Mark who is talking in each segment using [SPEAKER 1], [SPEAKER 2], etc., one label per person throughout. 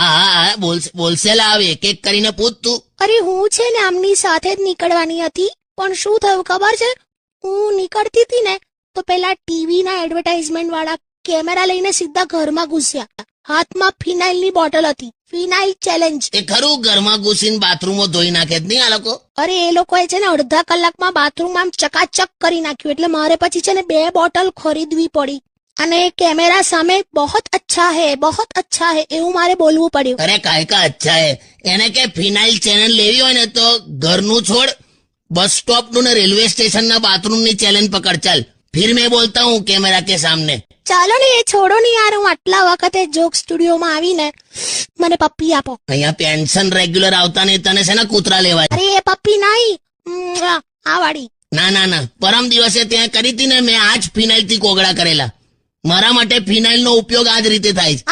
[SPEAKER 1] હા હા બોલશે લાવ, એક એક કરીને પૂછ તું.
[SPEAKER 2] અરે હું છે ને આમની સાથે જ નીકળવાની હતી, પણ શું થયું ખબર છે? હું નીકળતી હતી ને તો પેલા ટીવી ના એડવર્ટાઇઝમેન્ટ વાળા કેમેરા લઈને સીધા ઘરમાં ઘૂસ્યા. હાથમાં ફિનાઇલની બોટલ હતી, ફિનાઇલ ચેલેન્જ.
[SPEAKER 1] એ ખરું ઘરમાં ઘૂસીને બાથરૂમો ધોઈ નાખે જ નહીં આ લોકો?
[SPEAKER 2] અરે એ લોકોએ છે ને અડધા કલાકમાં બાથરૂમ આમ ચકાચક કરી નાખ્યું, એટલે મારે પછી છે ને 2 બોટલ ખરીદવી પડી. અને કેમેરા સામે બહોત અચ્છા હે એવું મારે બોલવું પડ્યું.
[SPEAKER 1] અરે કાય કા અચ્છા હે, એને કે ફિનાઇલ ચેલેન્જ લેવી હોય ને તો ઘરનું છોડ, બસ સ્ટોપ નું ને રેલવે સ્ટેશન ના બાથરૂમ ની ચેલેન્જ પકડ. ચાલ ફિર મેં બોલતા હું કેમેરા કે સામને.
[SPEAKER 2] ચાલો ને એ છોડો ને યાર, હું આટલા વખતે જોક સ્ટુડિયોમાં આવીને મને પપ્પી આપો.
[SPEAKER 1] અહીંયા પેન્શન રેગ્યુલર આવતા નહીં, તને છે ને કૂતરા લેવા.
[SPEAKER 2] અરે એ પપ્પી નહીં, આ વાળી.
[SPEAKER 1] ના પરમ દિવસે ત્યાં કરી હતી ને મેં, આજ ફિનાઇલ થી કોગળા કરેલા. મારા માટે ફિનાઇલ નો ઉપયોગ આ જ રીતે થાય છે.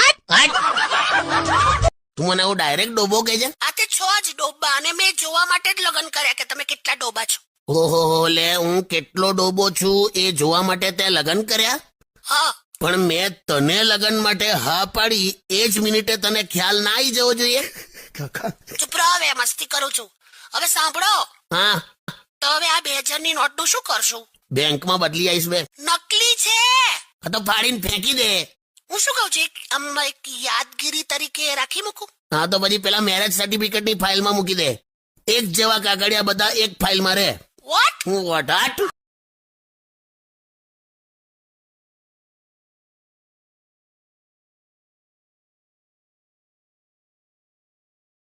[SPEAKER 1] તું મને આવું ડાયરેક્ટ ડોબો કે છે?
[SPEAKER 2] આ તે છો જ ડોબા, અને મેં જોવા માટે જ લગ્ન કર્યા કે તમે કેટલા ડોબા છો.
[SPEAKER 1] ઓહો લે, હું કેટલો ડોબો છું એ જોવા માટે તે લગ્ન કર્યા?
[SPEAKER 2] હા.
[SPEAKER 1] પણ મેં તને લગ્ન માટે હા પાડી એ જ મિનિટે તને ખ્યાલ ના આવી જવો જોઈએ?
[SPEAKER 2] ચૂપ રહો, હવે મસ્તી કરું છું. હવે સાંભળો,
[SPEAKER 1] હા,
[SPEAKER 2] તો હવે આ 2000 ની નોટ નું શું કરશું?
[SPEAKER 1] બેંકમાં બદલી આવીશ બે.
[SPEAKER 2] નકલી છે.
[SPEAKER 1] હા તો ફાડીને ફેંકી દે.
[SPEAKER 2] હું શું કહું છું, આમ એક યાદગીરી તરીકે રાખી મૂકું?
[SPEAKER 1] હા તો પછી પેલા મેરેજ સર્ટિફિકેટ ની ફાઇલમાં મૂકી દે. એક જેવા કાગળિયા બધા એક ફાઇલમાં રહે.
[SPEAKER 2] વોટ?
[SPEAKER 1] હું વોટ?